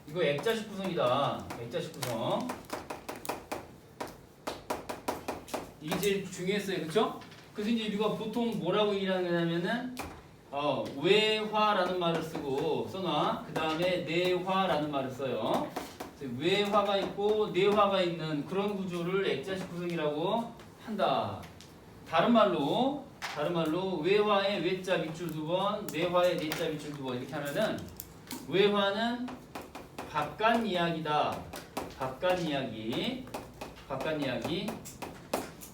이거 액자식 구성이다. 액자식 구성. 이게 제일 중요했어요. 그쵸? 그래서 이제 우리가 보통 뭐라고 얘기하는 거냐면은 외화라는 말을 써놔. 그 다음에 내화라는 말을 써요. 외화가 있고 내화가 있는 그런 구조를 액자식 구성이라고 한다. 다른 말로 외화의 외자 밑줄 2번, 내화의 내자 밑줄 2번 이렇게 하면은 외화는 바깥 이야기다. 바깥 이야기.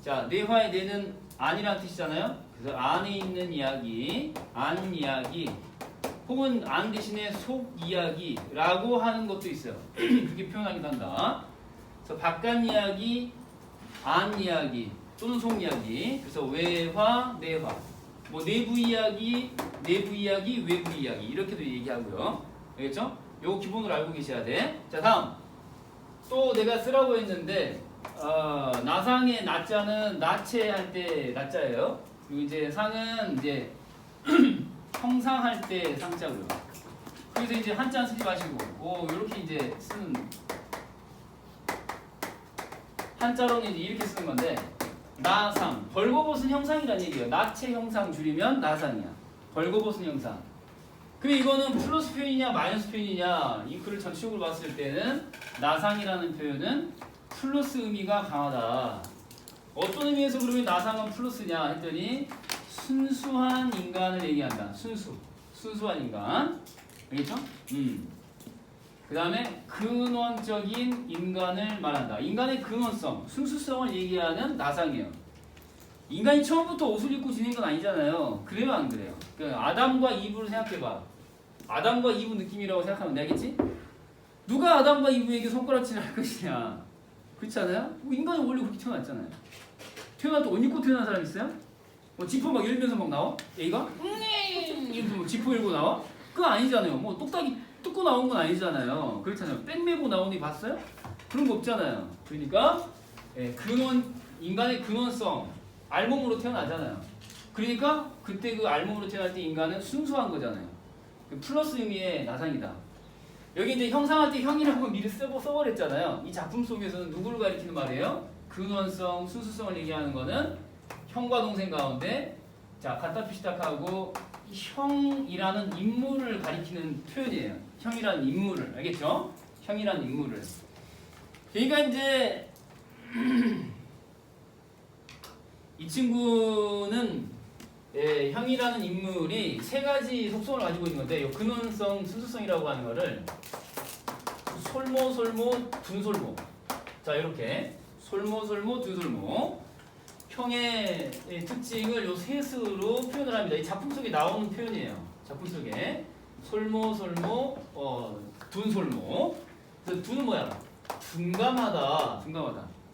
자, 내화의 내는 안이라는 뜻이잖아요. 그래서 안에 있는 이야기, 안 이야기, 혹은 안 대신에 속 이야기라고 하는 것도 있어요. 그렇게 표현하기도 한다. 그래서 바깥 이야기, 안 이야기 또는 속 이야기. 그래서 외화, 내화. 뭐 내부 이야기, 외부 이야기 이렇게도 얘기하고요. 알겠죠? 요거 기본으로 알고 계셔야 돼. 자, 다음. 또 내가 쓰라고 했는데 나상의 나자는 나체할 때 나자예요. 그리고 이제 상은 이제 형상할 때 상자고요. 그래서 이제 한자 쓰지 마시고 이렇게 이제 쓰는 한자로는 이제 이렇게 쓰는 건데 나상 벌거벗은 형상이란 얘기예요. 나체 형상 줄이면 나상이야. 벌거벗은 형상. 그럼 이거는 플러스 표현이냐 마이너스 표현이냐 이 글을 전체적으로 봤을 때는 나상이라는 표현은 플러스 의미가 강하다. 어떤 의미에서 그러면 나상은 플러스냐 했더니 순수한 인간을 얘기한다. 순수한 인간. 알겠죠? 그 다음에 근원적인 인간을 말한다. 인간의 근원성, 순수성을 얘기하는 나상이에요. 인간이 처음부터 옷을 입고 지낸 건 아니잖아요. 그래요 안 그래요? 그러니까 아담과 이브를 생각해봐. 아담과 이브 느낌이라고 생각하면 되겠지? 누가 아담과 이브에게 손가락질을 할 것이냐? 그렇지 않아요? 인간이 원래 그렇게 태어났잖아요. 태어날 때 옷 입고 태어난 사람 있어요? 뭐 지퍼 막 열면서 막 나와? 얘가? 이러면서 뭐 지퍼 열고 나와? 그거 아니잖아요. 뭐 똑딱이 뜯고 나온 건 아니잖아요. 그렇잖아요. 백 메고 나오는 거 봤어요? 그런 거 없잖아요. 그러니까 인간의 근원성 알몸으로 태어나잖아요. 그러니까 그때 그 알몸으로 태어날 때 인간은 순수한 거잖아요. 플러스 의미의 나상이다. 여기 이제 형상할 때 형이라고 미리 써버렸잖아요. 이 작품 속에서는 누구를 가리키는 말이에요? 근원성, 순수성을 얘기하는 거는 형과 동생 가운데 자 갖다 피시닥하고 형이라는 인물을 가리키는 표현이에요. 형이라는 인물을 알겠죠? 형이라는 인물을. 그러니까 이제 이 친구는 형이라는 인물이 세 가지 속성을 가지고 있는 건데 이 근원성, 순수성이라고 하는 거를 솔모, 둔솔모. 자 이렇게 솔모, 둔솔모. 형의 특징을 요 셋으로 표현을 합니다. 이 작품 속에 나오는 표현이에요. 작품 속에 솔모, 둔솔모. 그래서 둔은 뭐야? 둔감하다.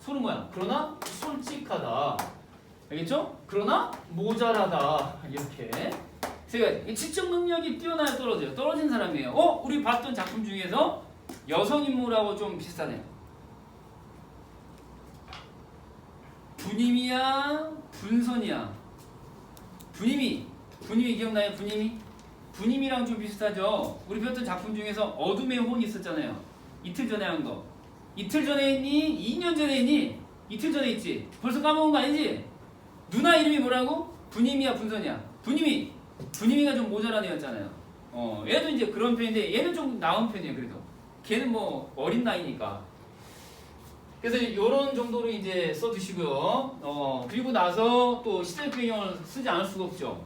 솔은 뭐야? 그러나 솔직하다. 알겠죠? 그러나 모자라다. 이렇게. 그러니까 지적 능력이 뛰어나야 떨어져요. 떨어진 사람이에요. 우리 봤던 작품 중에서 여성 인물하고 좀 비슷하네요. 분임이야, 분선이야. 분임이 기억나요? 분임이랑 좀 비슷하죠. 우리 배웠던 작품 중에서 어둠의 혼이 있었잖아요. 이틀 전에 한 거. 이틀 전에 했니? 2년 전에 했니? 이틀 전에 했지. 벌써 까먹은 거 아니지? 누나 이름이 뭐라고? 분임이야, 분선이야. 분임이가 좀 모자란 애였잖아요. 얘도 이제 그런 편인데 얘는 좀 나은 편이에요. 그래도 걔는 뭐 어린 나이니까. 그래서 이런 정도로 이제 써두시고요. 그리고 나서 또 시대적 배경을 쓰지 않을 수가 없죠.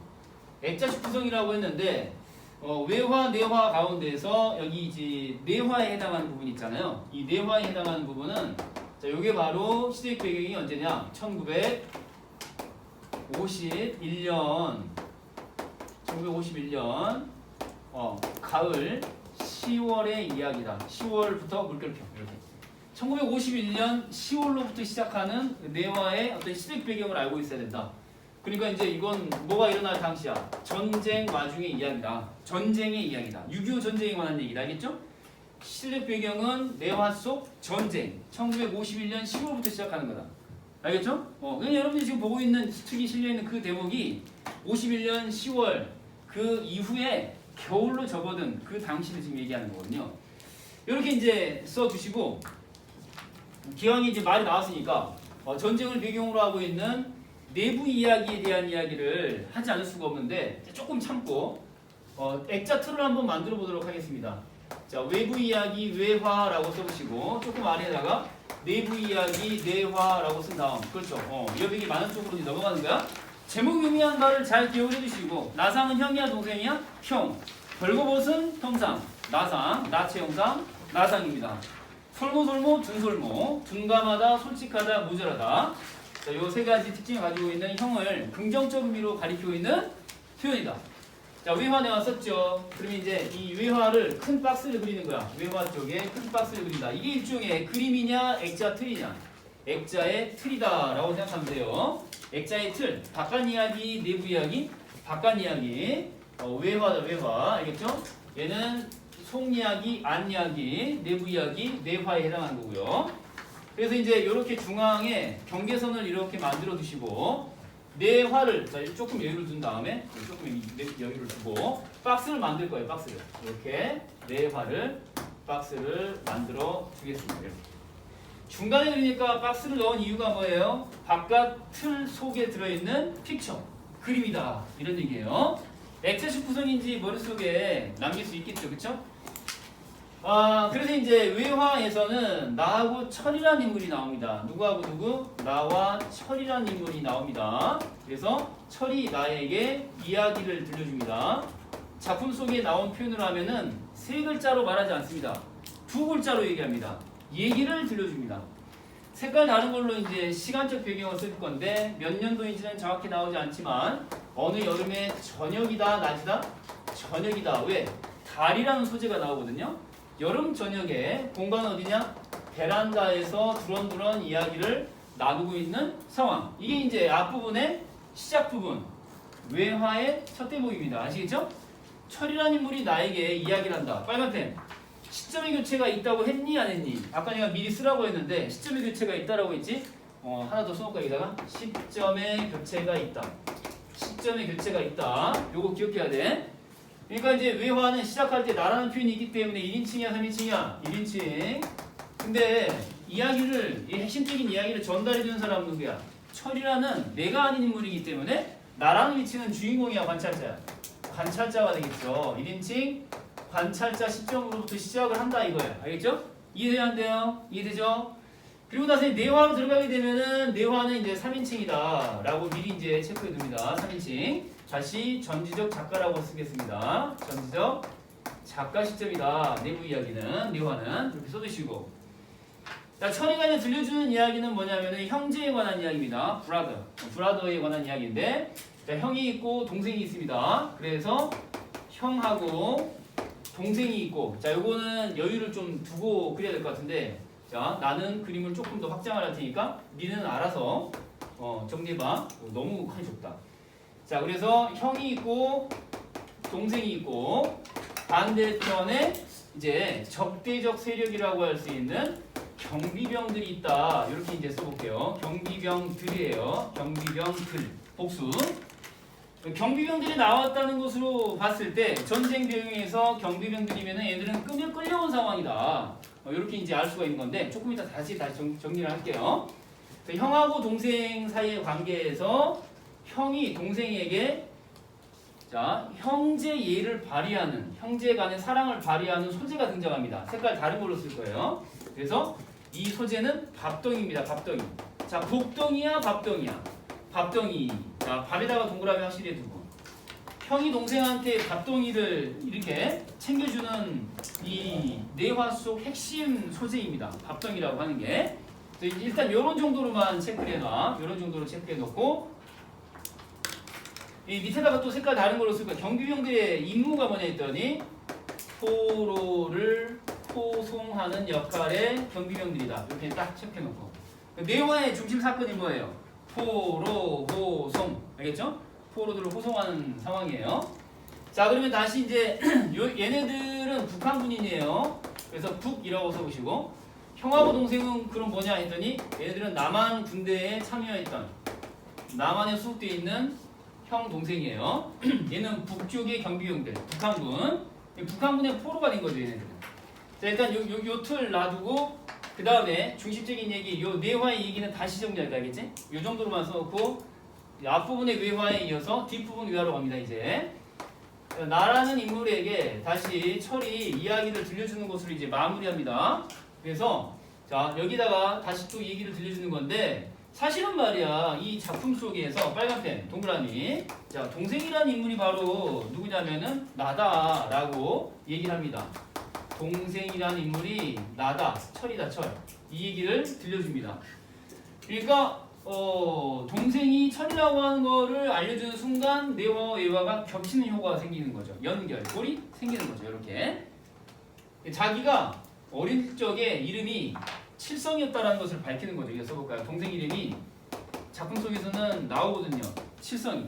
액자식 구성이라고 했는데 외화, 내화 가운데서 여기 이제 내화에 해당하는 부분 있잖아요. 이 내화에 해당하는 부분은 자, 요게 바로 시대적 배경이 언제냐? 1951년 가을 10월의 이야기다. 10월부터 물결표 이렇게. 1951년 10월로부터 시작하는 내화의 어떤 시대적 배경을 알고 있어야 된다. 그러니까 이제 이건 뭐가 일어날 당시야? 전쟁 와중의 이야기다. 전쟁의 이야기다. 6.25 전쟁에 관한 얘기다. 알겠죠? 시대적 배경은 내화 속 전쟁. 1951년 10월부터 시작하는 거다. 알겠죠? 그냥 여러분들이 지금 보고 있는 특히 실려있는 그 대목이 51년 10월 그 이후에 겨울로 접어든 그 당시를 지금 얘기하는 거거든요. 이렇게 이제 써주시고 기왕이 이제 말이 나왔으니까 전쟁을 배경으로 하고 있는 내부 이야기에 대한 이야기를 하지 않을 수가 없는데 조금 참고 액자 틀을 한번 만들어 보도록 하겠습니다. 자, 외부 이야기 외화라고 써보시고 조금 아래에다가 내부 이야기 내화라고 쓴 다음 그렇죠. 여백이 많은 쪽으로 넘어가는 거야. 제목 의미한 바를 잘 기억을 해주시고 나상은 형이야 동생이야? 형. 벌거벗은 형상 나상 나체 형상 나상입니다. 솔모솔모 둔솔모 둔감하다 솔직하다 모자라다. 자, 요 세 가지 특징을 가지고 있는 형을 긍정적 의미로 가리키고 있는 표현이다. 자, 외화 내가 썼죠. 그러면 이제 이 외화를 큰 박스를 그리는 거야. 외화 쪽에 큰 박스를 그린다. 이게 일종의 그림이냐 액자 틀이냐. 액자의 틀이다라고 생각하면 돼요. 액자의 틀, 바깥 이야기, 내부 이야기, 바깥 이야기, 외화다 외화, 알겠죠? 얘는 속 이야기, 안 이야기, 내부 이야기, 내화에 해당하는 거고요. 그래서 이제 이렇게 중앙에 경계선을 이렇게 만들어 두시고 내화를 자 조금 여유를 둔 다음에 조금 여유를 두고 박스를 만들 거예요. 박스를 이렇게 내화를 박스를 만들어 주겠습니다. 이렇게. 중간에 그러니까 박스를 넣은 이유가 뭐예요? 바깥 틀 속에 들어있는 픽처, 그림이다 이런 얘기예요. 액체식 구성인지 머릿속에 남길 수 있겠죠, 그렇죠? 그래서 이제 외화에서는 나하고 철이라는 인물이 나옵니다. 누구하고 누구? 나와 철이라는 인물이 나옵니다. 그래서 철이 나에게 이야기를 들려줍니다. 작품 속에 나온 표현으로 하면은 세 글자로 말하지 않습니다. 두 글자로 얘기합니다. 얘기를 들려줍니다. 색깔 다른 걸로 이제 시간적 배경을 쓸 건데 몇 년도인지는 정확히 나오지 않지만 어느 여름의 저녁이다, 낮이다, 저녁이다. 왜? 달이라는 소재가 나오거든요. 여름 저녁에 공간 어디냐? 베란다에서 두런두런 이야기를 나누고 있는 상황. 이게 이제 앞부분의 시작 부분. 외화의 첫 대목입니다. 아시겠죠? 철이라는 인물이 나에게 이야기를 한다. 빨간 펜. 시점의 교체가 있다고 했니 안 했니? 아까 내가 미리 쓰라고 했는데 시점의 교체가 있다라고 했지? 하나 더 써놓을까 여기다가? 시점의 교체가 있다. 시점의 교체가 있다. 요거 기억해야 돼. 그러니까 이제 외화는 시작할 때 나라는 표현이 있기 때문에 1인칭이야 3인칭이야? 1인칭. 근데 이야기를 이 핵심적인 이야기를 전달해주는 사람은 누구야? 철이라는 내가 아닌 인물이기 때문에 나라는 위치는 주인공이야 관찰자야. 관찰자가 되겠죠. 1인칭 관찰자 시점으로부터 시작을 한다 이거예요. 알겠죠? 이해돼야 안 돼요? 이해되죠? 그리고 나서 내화로 들어가게 되면은 내화는 이제 3인칭이다 라고 미리 이제 체크해 둡니다. 3인칭. 다시 전지적 작가라고 쓰겠습니다. 전지적 작가 시점이다. 내부 이야기는 내화는 이렇게 써두시고. 자, 철이가 이제 들려주는 이야기는 뭐냐면은 형제에 관한 이야기입니다. 브라더에 관한 이야기인데 자, 형이 있고 동생이 있습니다. 그래서 형하고 동생이 있고 자 요거는 여유를 좀 두고 그려야 될 것 같은데 자 나는 그림을 조금 더 확장을 할 테니까 니는 알아서 정리해봐. 너무 칸이 좁다. 자 그래서 형이 있고 동생이 있고 반대편에 이제 적대적 세력이라고 할 수 있는 경비병들이 있다. 이렇게 이제 써볼게요. 경비병들이에요. 경비병들 복수. 경비병들이 나왔다는 것으로 봤을 때 전쟁 배경에서 경비병들이면 얘들은 끌려온 상황이다. 이렇게 이제 알 수가 있는 건데 조금 이따 다시 정리를 할게요. 형하고 동생 사이의 관계에서 형이 동생에게 자 형제예를 발휘하는 형제 간의 사랑을 발휘하는 소재가 등장합니다. 색깔 다른 걸로 쓸 거예요. 그래서 이 소재는 밥덩이입니다. 밥덩이. 자 복덩이야 밥덩이야. 밥덩이. 자 밥에다가 동그라미 확실히 두고 형이 동생한테 밥덩이를 이렇게 챙겨주는 이 내화 속 핵심 소재입니다. 밥덩이라고 하는 게. 일단 이런 정도로만 체크를 해놔. 이런 정도로 체크해 놓고 이 밑에다가 또 색깔 다른 걸로 쓸 거야. 경비병들의 임무가 뭐냐 했더니 포로를 호송하는 역할의 경비병들이다. 이렇게 딱 체크해 놓고 내화의 중심 사건이 뭐예요? 포로 호송. 알겠죠? 포로들을 호송하는 상황이에요. 자 그러면 다시 이제 얘네들은 북한 군인이에요. 그래서 북이라고 써보시고 형하고 동생은 그럼 뭐냐 했더니 얘네들은 남한 군대에 참여했던 남한에 수속되어 있는 형 동생이에요. 얘는 북쪽의 경비병들 북한군. 북한군의 포로가 된 거죠 얘네들은. 자 자, 일단 요 틀 놔두고 그 다음에 중심적인 얘기, 요 뇌화의 얘기는 다시 정리할까 알겠지? 요 정도로만 써놓고 앞부분의 외화에 이어서 뒷부분 외화로 갑니다. 이제 나라는 인물에게 다시 철이 이야기를 들려주는 것으로 이제 마무리합니다. 그래서 자 여기다가 다시 또 얘기를 들려주는 건데 사실은 말이야 이 작품 속에서 빨간펜 동그라미 자 동생이라는 인물이 바로 누구냐면은 나다라고 얘기를 합니다. 동생이라는 인물이 나다 철이다 철 이 얘기를 들려줍니다. 그러니까 동생이 철이라고 하는 거를 알려주는 순간 내화와 외화가 겹치는 효과가 생기는 거죠. 연결골이 생기는 거죠. 이렇게 자기가 어릴 적에 이름이 칠성이었다라는 것을 밝히는 거죠. 이거 써볼까요? 동생 이름이 작품 속에서는 나오거든요. 칠성이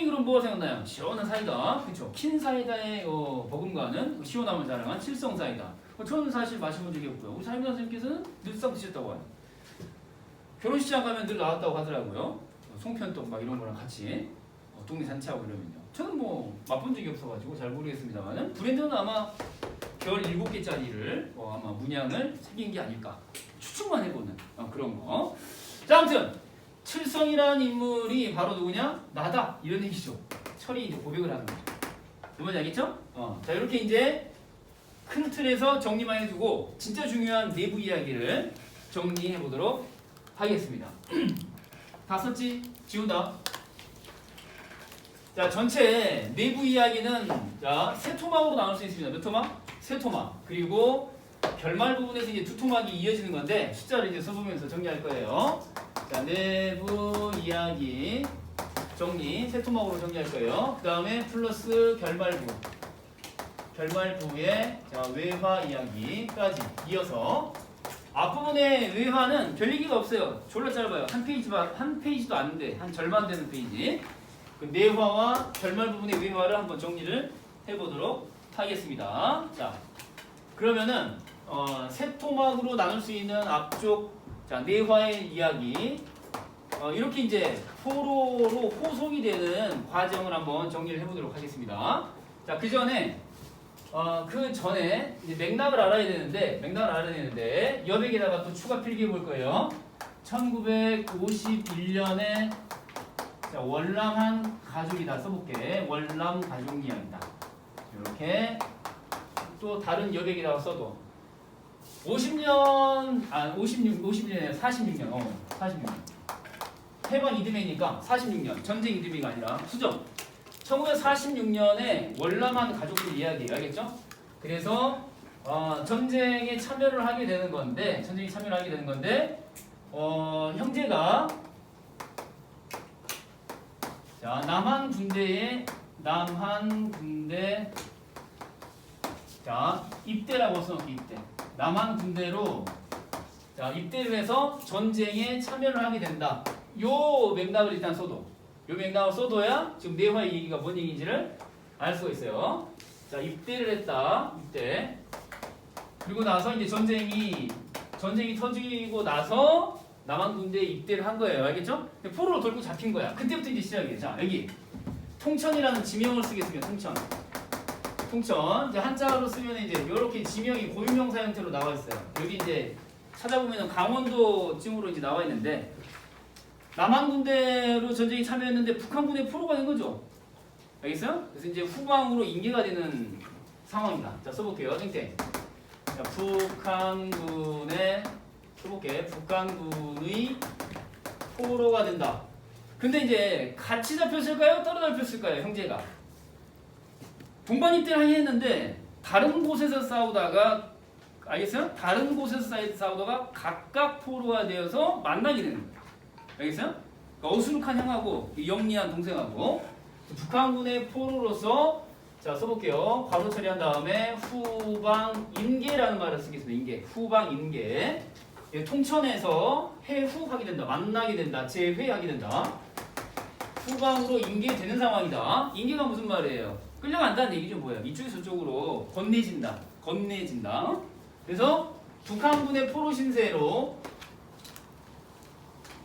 그럼 뭐가 생각나요? 시원한 사이다. 그렇죠? 킨 사이다의 버금가는 시원함을 자랑한 칠성 사이다. 저는 사실 마셔본 적이 없고요. 우리 사임당 선생님께서는 늘상 드셨다고 하요. 결혼식장 가면 늘 나왔다고 하더라고요. 송편떡 막 이런 거랑 같이 동네 잔치하고 이러면요. 저는 뭐 맛본 적이 없어가지고 잘 모르겠습니다만은 브랜드는 아마 결 7개짜리를 아마 문양을 새긴 게 아닐까 추측만 해보는 그런 거. 자 아무튼 칠성이라는 인물이 바로 누구냐? 나다 이런 얘기죠. 철이 이제 고백을 하는 거죠. 뭔지 알겠죠? 자 이렇게 이제 큰 틀에서 정리만 해주고 진짜 중요한 내부 이야기를 정리해 보도록 하겠습니다. 다 썼지? 지운다. 자, 전체 내부 이야기는 자, 세 토막으로 나눌 수 있습니다. 몇 토막? 세 토막. 그리고 결말 부분에서 이제 두 토막이 이어지는 건데 숫자를 이제 써보면서 정리할 거예요. 자, 내부 이야기 정리 세 토막으로 정리할 거예요. 그 다음에 플러스 결말부의 자, 외화 이야기까지 이어서 앞부분의 외화는 별 얘기가 없어요. 졸라 짧아요. 한 페이지도 안 돼. 한 절반 되는 페이지. 그 내화와 결말 부분의 외화를 한번 정리를 해보도록 하겠습니다. 자, 그러면은 세 토막으로 나눌 수 있는 앞쪽 자 내화의 이야기 이렇게 이제 포로로 호송이 되는 과정을 한번 정리를 해보도록 하겠습니다. 자, 그 전에 이제 맥락을 알아야 되는데 여백에다가 또 추가 필기해 볼 거예요. 1951년에 자, 월남한 가족이다 써볼게. 월남 가족 이야기다. 이렇게 또 다른 여백에다가 써도 51년에 46년 46년 해방 이듬해니까 46년 전쟁 이듬해가 아니라 수정 1946년에 월남한 가족들 이야기 알겠죠? 그래서 전쟁에 참여를 하게 되는 건데 형제가 자 남한 군대 자 입대라고 써놓기 입대 남한 군대로 자 입대를 해서 전쟁에 참여를 하게 된다. 요 맥락을 일단 써도 요 맥락을 써둬야 지금 내화의 얘기가 뭔 얘기인지를 알 수가 있어요. 자 입대를 했다. 입대. 그리고 나서 이제 전쟁이 터지고 나서 남한 군대에 입대를 한 거예요. 알겠죠? 포로로 돌고 잡힌 거야. 그때부터 이제 시작이에요. 자 여기 통천이라는 지명을 쓰겠습니다. 통천. 이제 한자로 쓰면 이제 이렇게 지명이 고유명사 형태로 나와 있어요. 여기 이제 찾아보면 강원도 쯤으로 이제 나와 있는데 남한 군대로 전쟁에 참여했는데 북한 군대 포로가 된 거죠. 알겠어요? 그래서 이제 후방으로 인계가 되는 상황이다. 자 써볼게요. 땡땡. 자 북한군의 포로가 된다. 근데 이제 같이 잡혔을까요? 따로 잡혔을까요? 형제가 동반 입대를 하긴 했는데 다른 곳에서 싸우다가 알겠어요? 다른 곳에서 싸우다가 각각 포로가 되어서 만나게 되는 거예요. 알겠어요? 그러니까 어수룩한 형하고 영리한 동생하고 북한군의 포로로서 자 써볼게요. 괄호 처리한 다음에 후방 임계라는 말을 쓰겠습니다. 임계. 후방 임계. 통천에서 해후하게 된다. 만나게 된다. 재회하게 된다. 후방으로 임계되는 상황이다. 임계가 무슨 말이에요? 끌려간다는 얘기죠. 뭐야? 이쪽에서 저쪽으로 건네진다. 그래서 북한군의 포로 신세로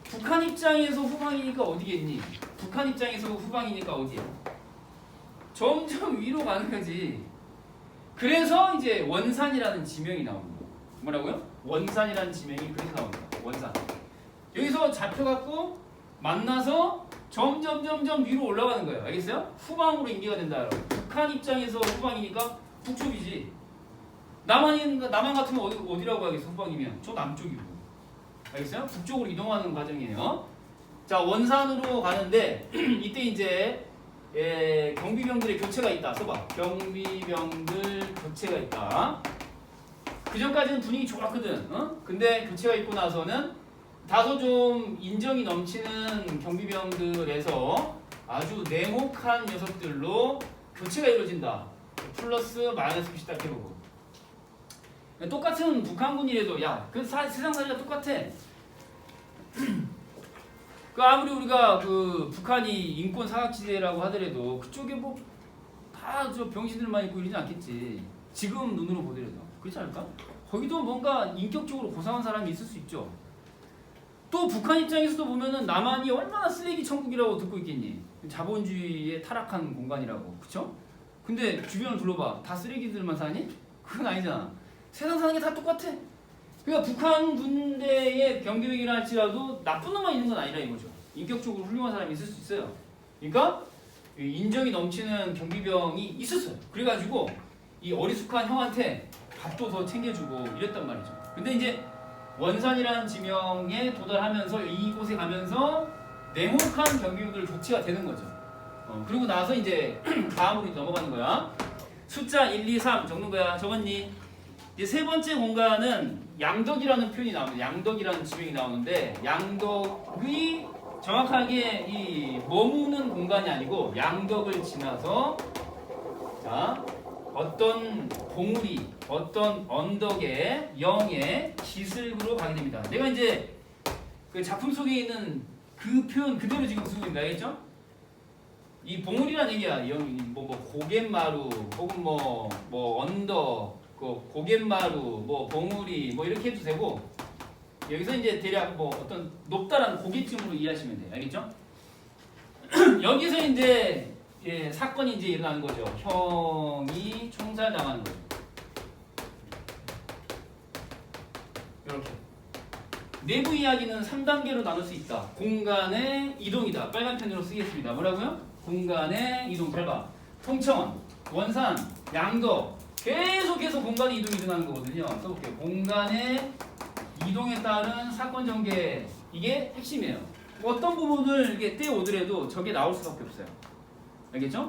북한 입장에서 후방이니까 어디겠니? 북한 입장에서 후방이니까 어디야? 점점 위로 가는 거지. 그래서 이제 원산이라는 지명이 나오는 거예요. 뭐라고요? 원산이라는 지명이 그래서 나오는 거예요. 원산. 여기서 잡혀갖고 만나서 점점 위로 올라가는 거예요. 알겠어요? 후방으로 인계가 된다. 북한 입장에서 후방이니까 북쪽이지. 남한 같으면 어디라고 하겠어? 후방이면 저 남쪽이고. 알겠어요? 북쪽으로 이동하는 과정이에요. 자, 원산으로 가는데 이때 이제 경비병들의 교체가 있다. 써봐. 경비병들 교체가 있다. 그 전까지는 분위기 좋았거든. 근데 교체가 있고 나서는 다소 좀 인정이 넘치는 경비병들에서 아주 냉혹한 녀석들로 교체가 이루어진다. 플러스 마이너스 표시 딱 해보고. 똑같은 북한군이라도 야, 그 세상살이가 똑같아. 그 아무리 우리가 그 북한이 인권 사각지대라고 하더라도 그쪽에 뭐 다 저 병신들만 있고 이러지 않겠지. 지금 눈으로 보더라도 그렇지 않을까? 거기도 뭔가 인격적으로 고상한 사람이 있을 수 있죠. 또 북한 입장에서도 보면은 남한이 얼마나 쓰레기 천국이라고 듣고 있겠니? 자본주의에 타락한 공간이라고, 그쵸? 근데 주변을 둘러봐, 다 쓰레기들만 사니? 그건 아니잖아. 세상 사는 게 다 똑같아. 그러니까 북한 군대의 경비병이라 할지라도 나쁜 놈만 있는 건 아니라 이거죠. 인격적으로 훌륭한 사람이 있을 수 있어요. 그러니까 인정이 넘치는 경비병이 있었어요. 그래가지고 이 어리숙한 형한테 밥도 더 챙겨주고 이랬단 말이죠. 근데 이제 원산이라는 지명에 도달하면서 이곳에 가면서 냉혹한 경비병들 교체가 되는 거죠. 그리고 나서 이제 다음으로 넘어가는 거야. 숫자 1, 2, 3 적는 거야. 적었니? 이제 세 번째 공간은 양덕이라는 표현이 나오는데, 양덕이라는 지명이 나오는데, 양덕이 정확하게 이 머무는 공간이 아니고 양덕을 지나서 자 어떤 봉우리, 어떤 언덕의 영의 기슭으로 가게 됩니다. 내가 이제 그 작품 속에 있는 그 표현 그대로 지금 쓰고 있는 거 알겠죠? 이 봉우리라는 얘기야. 뭐 고갯마루 혹은 뭐 언덕, 고갯마루, 뭐 봉우리 뭐 이렇게 해도 되고, 여기서 이제 대략 뭐 어떤 높다라는 고깃쯤으로 이해하시면 돼요. 알겠죠? 여기서 이제 사건이 이제 일어나는 거죠. 형이 총살당하는 거죠. 이렇게 내부 이야기는 3단계로 나눌 수 있다. 공간의 이동이다. 빨간 펜으로 쓰겠습니다. 뭐라고요? 공간의 이동. 잘 봐. 통천, 원산, 양덕 계속해서 공간의 이동이 일어나는 거거든요. 써볼게요. 공간의 이동에 따른 사건 전개, 이게 핵심이에요. 어떤 부분을 이렇게 떼오더라도 저게 나올 수밖에 없어요. 알겠죠?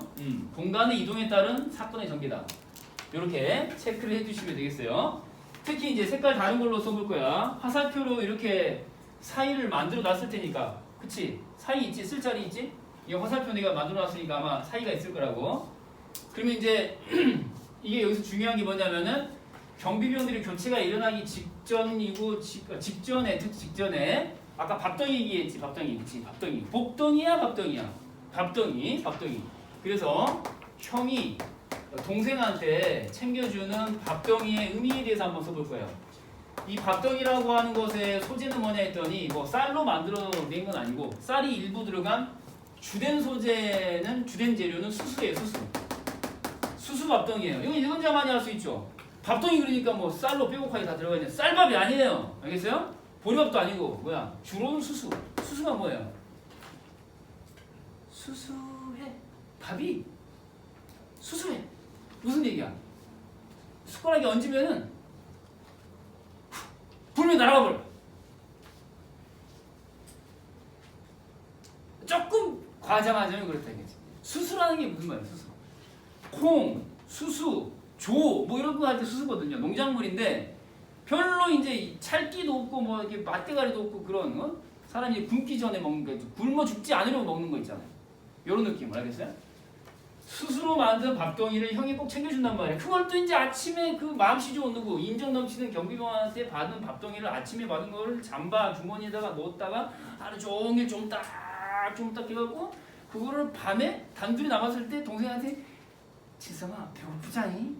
공간의 이동에 따른 사건의 전개다. 이렇게 체크를 해주시면 되겠어요. 특히 이제 색깔 다른 걸로 써볼 거야. 화살표로 이렇게 사이를 만들어 놨을 테니까, 그치? 사이 있지? 쓸 자리 있지? 이 화살표 내가 만들어 놨으니까 아마 사이가 있을 거라고. 그러면 이제 이게 여기서 중요한 게 뭐냐면은 경비병들이 교체가 일어나기 직전이고 직전에 아까 밥덩이 얘기했지. 밥덩이, 그치? 밥덩이. 복덩이야, 밥덩이야? 밥덩이. 그래서 형이 동생한테 챙겨주는 밥덩이의 의미에 대해서 한번 써볼 거예요. 이 밥덩이라고 하는 것의 소재는 뭐냐 했더니 뭐 쌀로 만들어낸 건 아니고, 쌀이 일부 들어간 주된 재료는 수수예요. 수수 밥덩이에요. 이건 일본자만이 할 수 있죠. 밥덩이 그러니까 뭐 쌀로 빼곡하게 다 들어가 있는 쌀밥이 아니에요. 알겠어요? 보리밥도 아니고 뭐야? 주로는 수수. 수수가 뭐예요? 수수해. 밥이 수수해. 무슨 얘기야? 숟가락에 얹으면은 불면 날아가 버려. 조금 과장하자면 그렇다 이거지. 수수라는 게 무슨 말이야? 수수. 콩, 수수, 조, 뭐 이런 거 할 때 수수거든요. 농작물인데 별로 이제 찰기도 없고 뭐 이렇게 맛대가리도 없고 그런 사람이 굶기 전에 먹는 거, 굶어 죽지 않으려고 먹는 거 있잖아요. 이런 느낌 알겠어요? 스스로 만든 밥덩이를 형이 꼭 챙겨준단 말이에요. 그걸 또 이제 아침에 그 마음씨 좋은 누구 인정 넘치는 경비병한테 받은 밥덩이를 아침에 받은 거를 잠바 주머니에다가 넣었다가 하루 종일 좀 딱 해갖고 그거를 밤에 단둘이 남았을 때 동생한테 지성아 배고프자잉?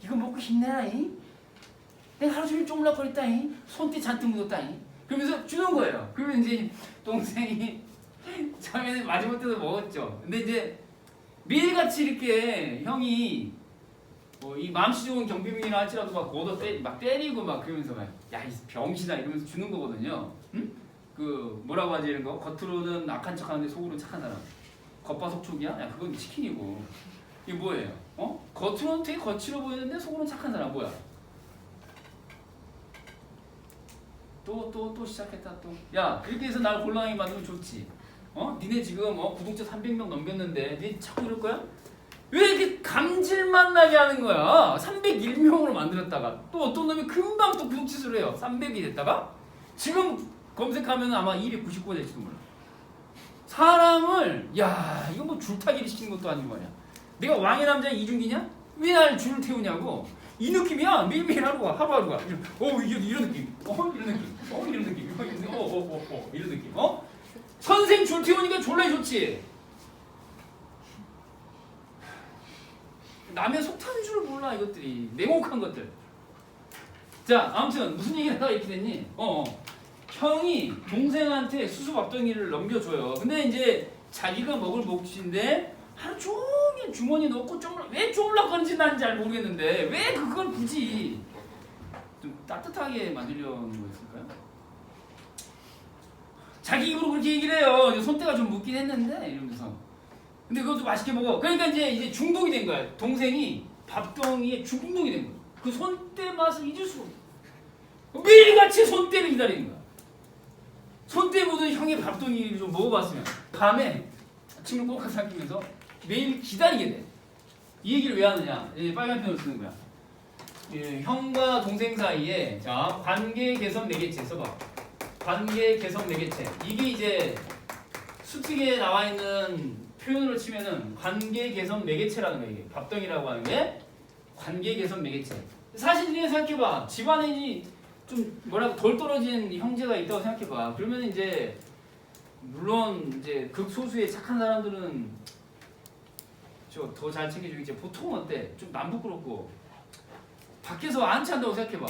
이거 먹고 힘내라잉? 내가 하루 종일 쪼물락거렸다잉? 손때 잔뜩 묻었다잉? 그러면서 주는 거예요. 그러면 이제 동생이 처음에는 마지못해서 먹었죠. 근데 이제 매일같이 이렇게 형이 이 마음씨 좋은 경비병이라 할지라도 막 걷어 막 때리고 막 그러면서 막 야 이 병신아 이러면서 주는 거거든요. 응? 그 뭐라고 하지 이런 거? 겉으로는 악한 척하는데 속으로는 착한 사람. 겉바속촉이야? 야 그건 치킨이고. 이게 뭐예요? 겉으로는 되게 거칠어 보이는데 속으로는 착한 사람 뭐야? 또 시작했다 또. 야 이렇게 해서 날 곤란하게 만들면 좋지. 니네 지금 구독자 300명 넘겼는데 니네 자꾸 이럴 거야? 왜 이렇게 감질만 나게 하는 거야? 301명으로 만들었다가 또 어떤 놈이 금방 또 구독 취소를 해요. 300이 됐다가 지금 검색하면 아마 299가 될지도 몰라. 사람을 야 이거 뭐 줄타기를 시키는 것도 아니고 말이야. 내가 왕의 남자 이중기냐? 왜 날 줄을 태우냐고. 이 느낌이야. 매일매일 하루하루가. 이런 느낌. 이런 느낌. 이런 느낌. 이런 느낌. 선생 줄 태우니까 졸라 좋지. 남의 속 타는 줄을 몰라 이것들이. 냉혹한 것들. 자 아무튼 무슨 얘기를 하다가 이렇게 됐니? 형이 동생한테 수수밥덩이를 넘겨줘요. 근데 이제 자기가 먹을 몫인데 하루 종일 주머니에 넣고 왜 쪼물락거리는지 난 잘 모르겠는데 왜 그걸 굳이 좀 따뜻하게 만들려는 거였을까요? 자기 입으로 그렇게 얘기를 해요. 손때가 좀 묻긴 했는데 이러면서. 근데 그것도 맛있게 먹어. 그러니까 이제 중독이 된 거야. 동생이 밥덩이에 중독이 된 거야. 그 손때 맛을 잊을 수가 없어. 매일같이 손때를 기다리는 거야. 손때 묻은 형의 밥덩이를 좀 먹어봤으면 밤에 아침을 꼭 삼키면서 매일 기다리게 돼. 이 얘기를 왜 하느냐? 빨간 펜으로 쓰는 거야. 형과 동생 사이에 자 관계 개선 매개체 써봐. 관계 개선 매개체. 이게 이제 수특에 나와 있는 표현으로 치면은 관계 개선 매개체라는 거야. 이게 밥덩이라고 하는 게 관계 개선 매개체. 사실 니네 생각해봐. 집안에 좀 뭐라고 덜 떨어진 형제가 있다고 생각해봐. 그러면 이제 물론 이제 극소수의 착한 사람들은 저 더 잘 챙겨주겠지. 보통은 어때? 좀 남 부끄럽고 밖에서 안치한다고 생각해봐.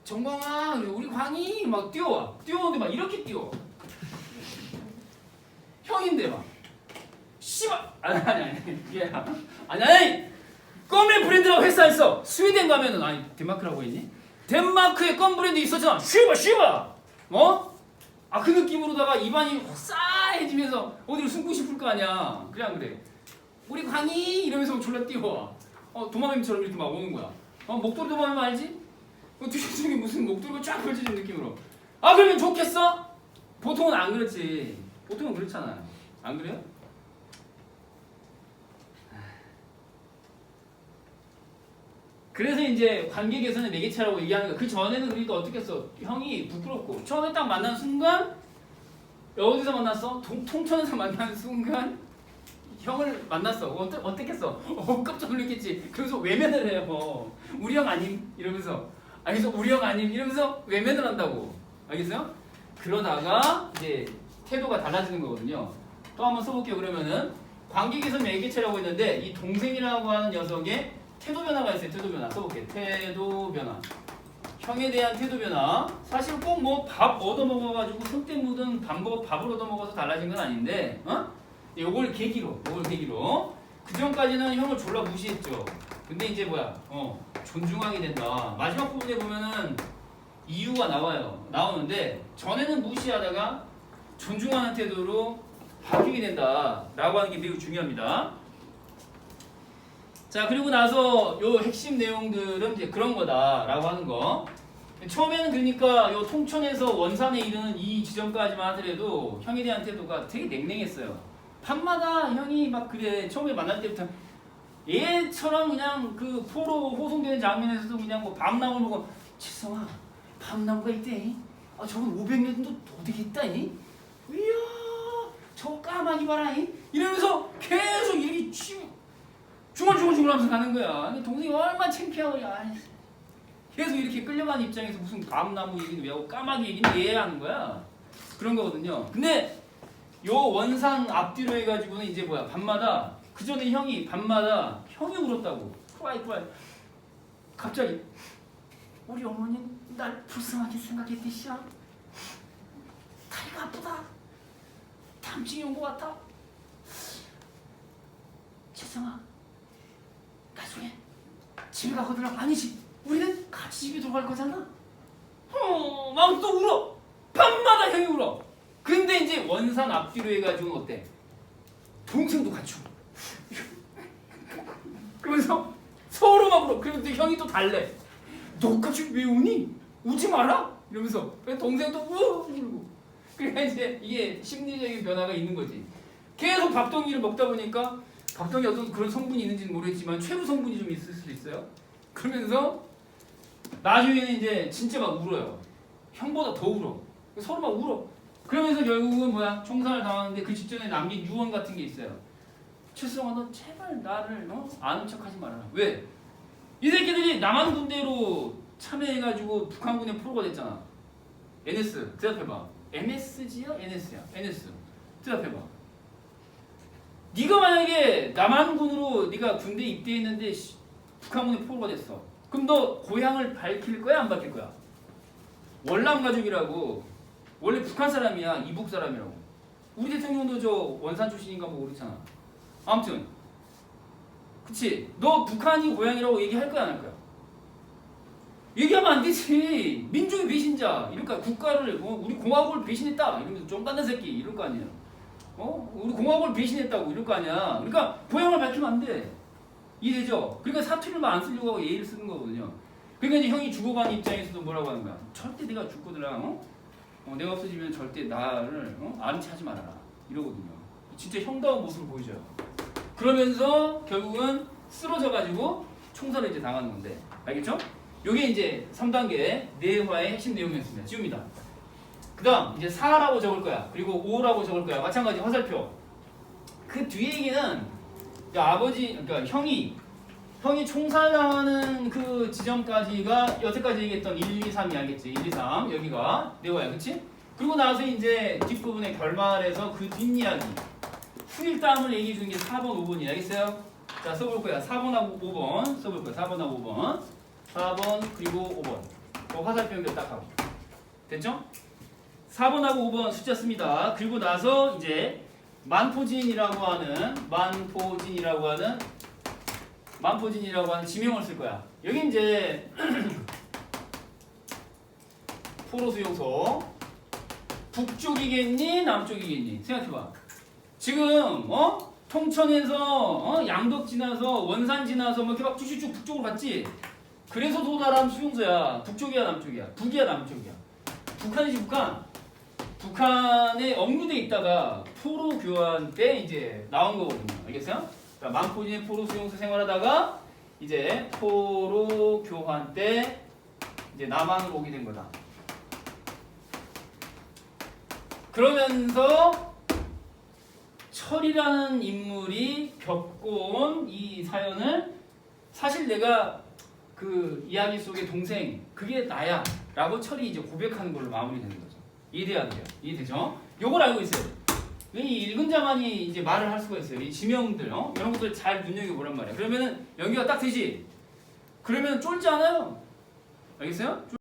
정광아 우리 광이 막 뛰어오는데 막 이렇게 뛰어. 형인데 막 씨발 아니 껌의 브랜드라고 회사 있어. 스웨덴 가면은 아니 덴마크라고 했니? 덴마크에 껌 브랜드 있었잖아. 쉬바 그 느낌으로다가 입안이 싸해지면서 어디로 숨고 싶을 거 아니야. 그래 안 그래? 우리 광희 이러면서 졸라 뛰어와. 도마뱀처럼 이렇게 막 오는 거야. 목도리 도마뱀 알지? 뒤쪽에 무슨 목도리가 쫙 펼쳐진 느낌으로. 그러면 좋겠어? 보통은 안 그렇지. 보통은 그렇잖아요. 안 그래요? 그래서 이제 관계 개선의 매개체라고 얘기하는 거야. 그 전에는 그러니까 어떻게 했어? 형이 부끄럽고 처음에 딱 만난 순간 어디서 만났어? 통천에서 만난 순간 형을 만났어. 어떻겠어? 깜짝 놀랐겠지. 그래서 외면을 해요. 우리 형 아님? 이러면서 그래서 우리 형 아님? 이러면서 외면을 한다고. 알겠어요? 그러다가 이제 태도가 달라지는 거거든요. 또 한번 써볼게요. 그러면은 관계 개선 매개체라고 했는데 이 동생이라고 하는 녀석의 태도 변화가 있어요. 태도 변화 써볼게요. 태도 변화. 형에 대한 태도 변화. 사실 꼭 뭐 밥 얻어 먹어가지고 손때 묻은 밥을 얻어 먹어서 달라진 건 아닌데, 요걸 계기로. 그 전까지는 형을 졸라 무시했죠. 근데 이제 존중하게 된다. 마지막 부분에 보면은 이유가 나오는데 전에는 무시하다가 존중하는 태도로 바뀌게 된다라고 하는 게 매우 중요합니다. 자 그리고 나서 요 핵심 내용들은 이제 그런 거다라고 하는 거. 처음에는 그러니까 요 통천에서 원산에 이르는 이 지점까지만 하더라도 형에 대한 태도가 되게 냉랭했어요. 밤마다 형이 막 그래. 처음에 만날 때부터 얘처럼 그냥 그 포로 호송되는 장면에서도 그냥 뭐 밤나무를 보고 칠성아 밤나무가 있대. 저건 500년도 더 되겠다니. 이야 저 까마귀 봐라. 이러면서 계속 이렇게 중얼중얼 하면서 가는 거야. 동생이 얼마나 창피하고 계속 이렇게 끌려가는 입장에서 무슨 밤나무 얘기는 왜 하고 까마귀 얘기는 이해하는 거야. 그런 거거든요. 근데 요 원상 앞뒤로 해가지고는 이제 밤마다 그 전에 밤마다 형이 울었다고. 크라이. 갑자기 우리 어머니는 날 불쌍하게 생각했듯이야. 다리가 아프다. 담증이 온 것 같아. 재성아 나중에 집에 가거들랑 아니지. 우리는 같이 집에 들어갈 거잖아. 막 또 울어. 밤마다 형이 울어. 근데 이제 원산 앞뒤로 해가지고 어때? 동생도 같이 울어. 그러면서 서로 막 울어. 그러면 또 형이 또 달래. 너까지 왜 우니? 우지 마라. 이러면서 동생도 울고. 그러니까 이제 이게 심리적인 변화가 있는 거지. 계속 밥덩이를 먹다 보니까 밥덩이 어떤 그런 성분이 있는지는 모르겠지만 최루 성분이 좀 있을 수도 있어요. 그러면서 나중에는 이제 진짜 막 울어요. 형보다 더 울어. 서로 막 울어. 그러면서 결국은 뭐야? 총살을 당하는데 그 직전에 남긴 유언 같은 게 있어요. 최수영아 너 제발 나를 아는 척하지 말아라. 왜? 이 새끼들이 남한 군대로 참여해가지고 북한군의 포로가 됐잖아. NS 대답해봐. MSG야? NS야? NS 대답해봐. 네가 만약에 남한군으로 네가 군대에 입대했는데 북한군의 포로가 됐어. 그럼 너 고향을 밝힐 거야? 안 밝힐 거야? 월남 가족이라고. 원래 북한 사람이야. 이북 사람이라고. 우리 대통령도 저 원산 출신인가 뭐 그렇잖아. 아무튼 그치? 너 북한이 고향이라고 얘기할 거야 안 할 거야? 얘기하면 안 되지. 민족의 배신자. 이럴까? 국가를 우리 공화국을 배신했다. 이러면서 좀 딴는 새끼 이럴 거 아니야. 우리 공화국을 배신했다고 이럴 거 아니야. 그러니까 고향을 밝히면 안 돼. 이해되죠? 그러니까 사투리를 안 쓰려고 하고 예의를 쓰는 거거든요. 그러니까 이제 형이 죽어가는 입장에서도 뭐라고 하는 거야? 절대 내가 죽거들아. 내가 없어지면 절대 나를 아는 체 하지 말아라. 이러거든요. 진짜 형다운 모습을 보여줘요. 그러면서 결국은 쓰러져가지고 총살을 이제 당하는 건데. 알겠죠? 요게 이제 3단계 내화의 핵심 내용이었습니다. 지웁니다. 그 다음 이제 4라고 적을 거야. 그리고 5라고 적을 거야. 마찬가지 화살표. 그 뒤에 얘기는 아버지, 그러니까 형이 총살당하는 그 지점까지가 여태까지 얘기했던 1, 2, 3이 알겠지? 1, 2, 3 여기가 내화야, 그치? 그리고 나서 이제 뒷부분에 결말에서 그 뒷이야기 후일담을 얘기해 주는 게 4번, 5번이야, 알겠어요? 자, 써볼 거야. 4번하고 5번 써볼 거야. 4번하고 5번 4번 그리고 5번 그 화살표 연결 딱 하고 됐죠? 4번하고 5번 숫자 씁니다. 그리고 나서 이제 만포진이라고 하는 지명을 쓸 거야. 여기 이제 포로 수용소 북쪽이겠니 남쪽이겠니 생각해봐. 지금 통천에서 양덕 지나서 원산 지나서 뭐 이렇게 막 쭉쭉쭉 북쪽으로 갔지. 그래서 도달한 수용소야. 북쪽이야 남쪽이야? 북이야 남쪽이야? 북한이지 북한. 북한에 억류돼 있다가 포로 교환 때 이제 나온 거거든요. 알겠어요? 그러니까 만포진의 포로 수용소 생활하다가 이제 포로 교환 때 이제 남한으로 오게 된 거다. 그러면서 철이라는 인물이 겪어온 이 사연을 사실 내가 그 이야기 속의 동생 그게 나야 라고 철이 이제 고백하는 걸로 마무리되는 거죠. 이해돼야 돼요. 이해되죠? 요걸 알고 있어요. 이 읽은 자만이 이제 말을 할 수가 있어요. 이 지명들 이런 것들 잘 눈여겨보란 말이야. 그러면은 연기가 딱 되지. 그러면 쫄지 않아요. 알겠어요?